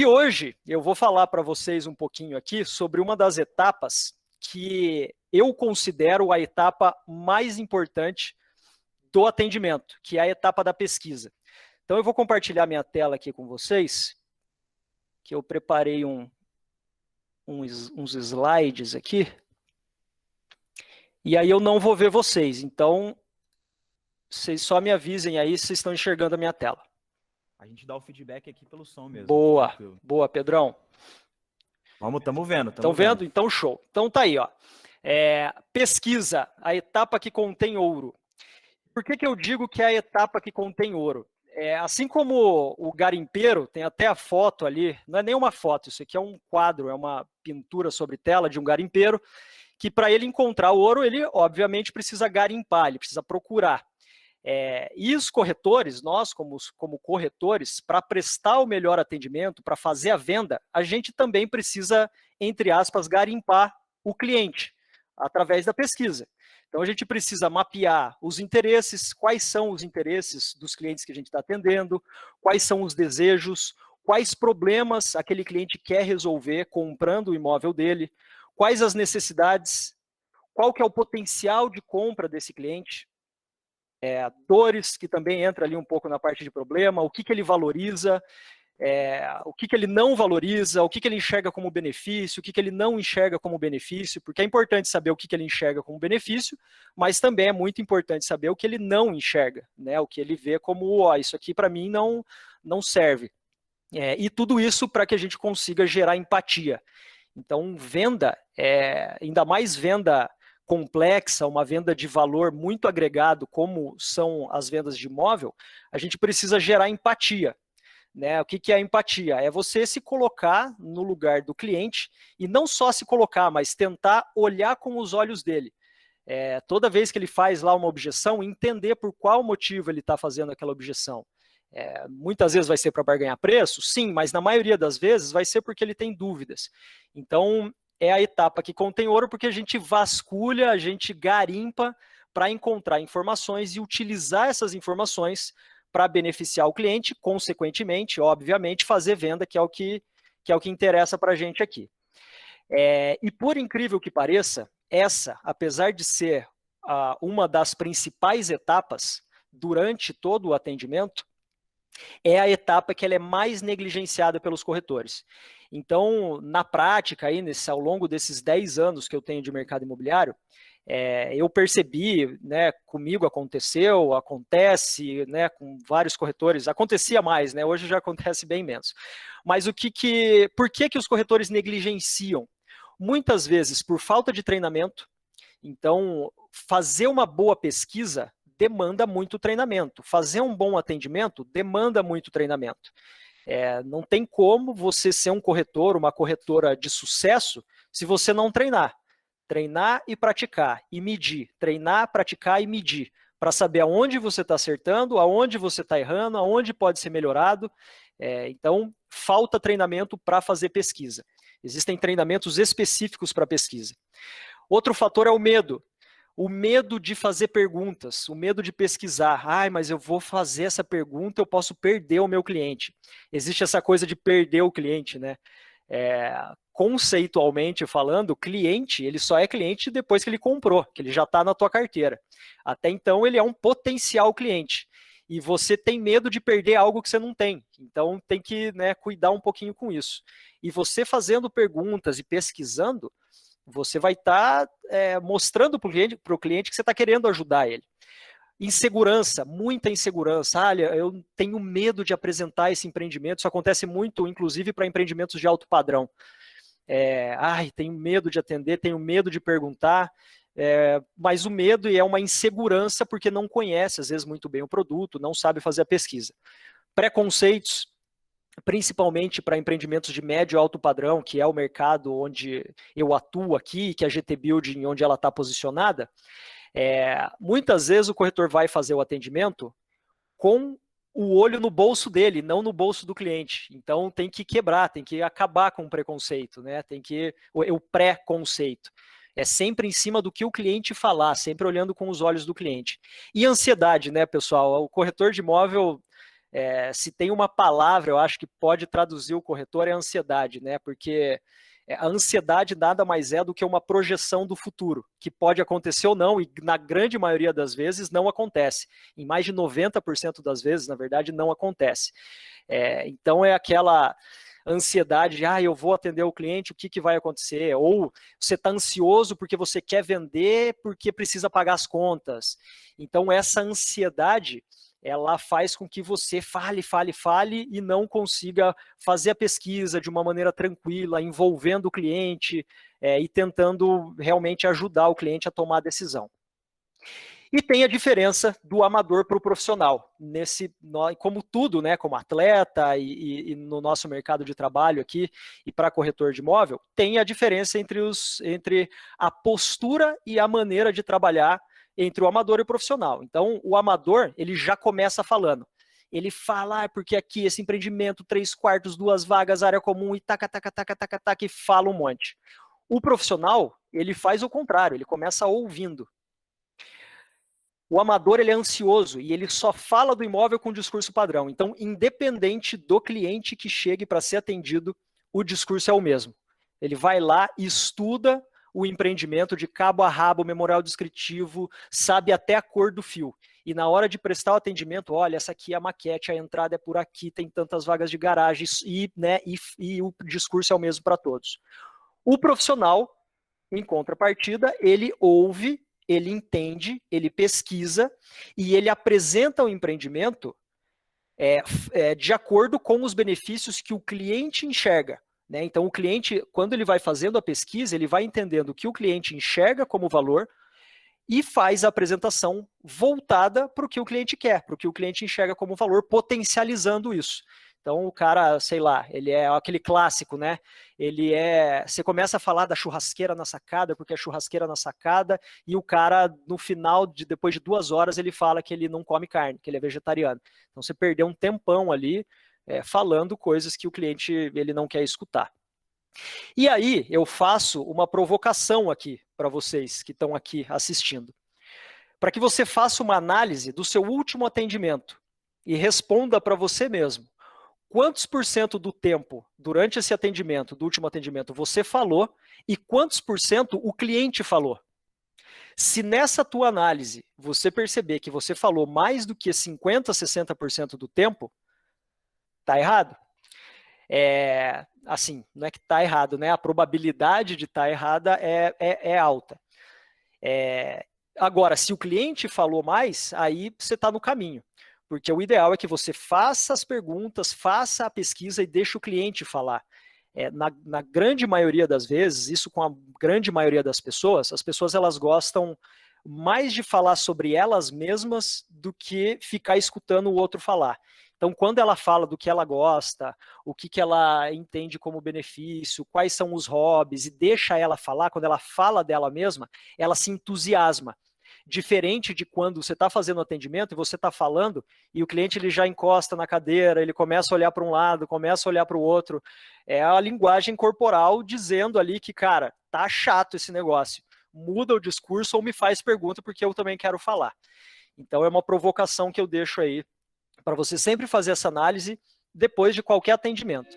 E hoje eu vou falar para vocês um pouquinho aqui sobre uma das etapas que eu considero a etapa mais importante do atendimento, que é a etapa da pesquisa. Então eu vou compartilhar minha tela aqui com vocês, que eu preparei uns slides aqui, e aí eu não vou ver vocês, então vocês só me avisem aí se vocês estão enxergando a minha tela. A gente dá o feedback aqui pelo som mesmo. Boa, Tranquilo. boa, Pedrão. Estamos vendo. Estão vendo? Então, show. Então tá aí, ó. Pesquisa, a etapa que contém ouro. Por que eu digo que é a etapa que contém ouro? Assim como o garimpeiro, tem até a foto ali, não é nem uma foto, isso aqui é um quadro, é uma pintura sobre tela de um garimpeiro, que para ele encontrar ouro, ele obviamente precisa garimpar, ele precisa procurar. E os corretores, nós como corretores, para prestar o melhor atendimento, para fazer a venda, a gente também precisa, entre aspas, garimpar o cliente, através da pesquisa. Então a gente precisa mapear os interesses, quais são os interesses dos clientes que a gente está atendendo, quais são os desejos, quais problemas aquele cliente quer resolver comprando o imóvel dele, quais as necessidades, qual que é o potencial de compra desse cliente, dores, que também entra ali um pouco na parte de problema, o que ele valoriza, o que ele não valoriza, o que ele enxerga como benefício, o que ele não enxerga como benefício, porque é importante saber o que ele enxerga como benefício, mas também é muito importante saber o que ele não enxerga, né? O que ele vê como, isso aqui para mim não serve. E tudo isso para que a gente consiga gerar empatia. Então, venda, ainda mais venda complexa, uma venda de valor muito agregado, como são as vendas de imóvel, a gente precisa gerar empatia. Né? O que é a empatia? É você se colocar no lugar do cliente e não só se colocar, mas tentar olhar com os olhos dele. Toda vez que ele faz lá uma objeção, entender por qual motivo ele está fazendo aquela objeção. Muitas vezes vai ser para barganhar preço, sim, mas na maioria das vezes vai ser porque ele tem dúvidas. Então, é a etapa que contém ouro, porque a gente vasculha, a gente garimpa para encontrar informações e utilizar essas informações para beneficiar o cliente, consequentemente, obviamente, fazer venda, que é o que interessa para a gente aqui. E por incrível que pareça, essa, apesar de ser uma das principais etapas durante todo o atendimento, é a etapa que ela é mais negligenciada pelos corretores. Então, na prática, aí, ao longo desses 10 anos que eu tenho de mercado imobiliário, eu percebi, né, comigo acontece, né, com vários corretores, acontecia mais, né, hoje já acontece bem menos. Mas por que os corretores negligenciam? Muitas vezes por falta de treinamento. Então, fazer uma boa pesquisa demanda muito treinamento. Fazer um bom atendimento demanda muito treinamento. Não tem como você ser um corretor, uma corretora de sucesso, se você não treinar. Treinar e praticar, e medir. Treinar, praticar e medir. Para saber aonde você está acertando, aonde você está errando, aonde pode ser melhorado. Então, falta treinamento para fazer pesquisa. Existem treinamentos específicos para pesquisa. Outro fator é o medo. O medo de fazer perguntas, o medo de pesquisar. Mas eu vou fazer essa pergunta, eu posso perder o meu cliente. Existe essa coisa de perder o cliente, né? Conceitualmente falando, o cliente, ele só é cliente depois que ele comprou, que ele já está na tua carteira. Até então, ele é um potencial cliente. E você tem medo de perder algo que você não tem. Então, tem que, né, cuidar um pouquinho com isso. E você fazendo perguntas e pesquisando, você vai estar mostrando para o cliente que você está querendo ajudar ele. Insegurança, muita insegurança. Olha, eu tenho medo de apresentar esse empreendimento. Isso acontece muito, inclusive, para empreendimentos de alto padrão. Tenho medo de atender, tenho medo de perguntar. Mas o medo é uma insegurança porque não conhece, às vezes, muito bem o produto, não sabe fazer a pesquisa. Preconceitos, principalmente para empreendimentos de médio e alto padrão, que é o mercado onde eu atuo aqui, que é a GT Building, onde ela está posicionada, muitas vezes o corretor vai fazer o atendimento com o olho no bolso dele, não no bolso do cliente. Então tem que quebrar, tem que acabar com o preconceito, né? Tem que o pré-conceito. É sempre em cima do que o cliente falar, sempre olhando com os olhos do cliente. E ansiedade, né, pessoal? O corretor de imóvel Se tem uma palavra, eu acho que pode traduzir o corretor, é ansiedade, né? Porque a ansiedade nada mais é do que uma projeção do futuro, que pode acontecer ou não, e na grande maioria das vezes não acontece. Em mais de 90% das vezes, na verdade, não acontece. Então é aquela ansiedade de, eu vou atender o cliente, o que vai acontecer? Ou você está ansioso porque você quer vender, porque precisa pagar as contas. Então essa ansiedade, ela faz com que você fale e não consiga fazer a pesquisa de uma maneira tranquila, envolvendo o cliente e tentando realmente ajudar o cliente a tomar a decisão. E tem a diferença do amador para o profissional. Como tudo, né, como atleta e no nosso mercado de trabalho aqui e para corretor de imóvel, tem a diferença entre a postura e a maneira de trabalhar entre o amador e o profissional. Então, o amador, ele já começa falando. Ele fala, porque aqui esse empreendimento, 3/4, 2 vagas, área comum, e taca, e fala um monte. O profissional, ele faz o contrário, ele começa ouvindo. O amador, ele é ansioso e ele só fala do imóvel com discurso padrão. Então, independente do cliente que chegue para ser atendido, o discurso é o mesmo. Ele vai lá e estuda o empreendimento de cabo a rabo, memorial descritivo, sabe até a cor do fio. E na hora de prestar o atendimento, olha, essa aqui é a maquete, a entrada é por aqui, tem tantas vagas de garagem, e o discurso é o mesmo para todos. O profissional, em contrapartida, ele ouve, ele entende, ele pesquisa e ele apresenta o empreendimento de acordo com os benefícios que o cliente enxerga. Né? Então, o cliente, quando ele vai fazendo a pesquisa, ele vai entendendo o que o cliente enxerga como valor e faz a apresentação voltada para o que o cliente quer, para o que o cliente enxerga como valor, potencializando isso. Então, o cara, sei lá, ele é aquele clássico, né? Você começa a falar da churrasqueira na sacada, porque é churrasqueira na sacada, e o cara, no final, depois de 2 horas, ele fala que ele não come carne, que ele é vegetariano. Então, você perdeu um tempão ali falando coisas que o cliente ele não quer escutar. E aí, eu faço uma provocação aqui para vocês que estão aqui assistindo. Para que você faça uma análise do seu último atendimento e responda para você mesmo. Quantos % do tempo, durante esse atendimento, do último atendimento, você falou e quantos % o cliente falou? Se nessa tua análise você perceber que você falou mais do que 50%, 60% do tempo, tá errado. Assim, não é que tá errado, né? A probabilidade de estar errada é alta. Agora, se o cliente falou mais, aí você está no caminho. Porque o ideal é que você faça as perguntas, faça a pesquisa e deixe o cliente falar. Na grande maioria das vezes, isso com a grande maioria das pessoas, as pessoas elas gostam mais de falar sobre elas mesmas do que ficar escutando o outro falar. Então, quando ela fala do que ela gosta, o que ela entende como benefício, quais são os hobbies, e deixa ela falar, quando ela fala dela mesma, ela se entusiasma. Diferente de quando você está fazendo atendimento e você está falando e o cliente ele já encosta na cadeira, ele começa a olhar para um lado, começa a olhar para o outro. É a linguagem corporal dizendo ali que, cara, tá chato esse negócio. Muda o discurso ou me faz pergunta porque eu também quero falar. Então é uma provocação que eu deixo aí para você sempre fazer essa análise depois de qualquer atendimento.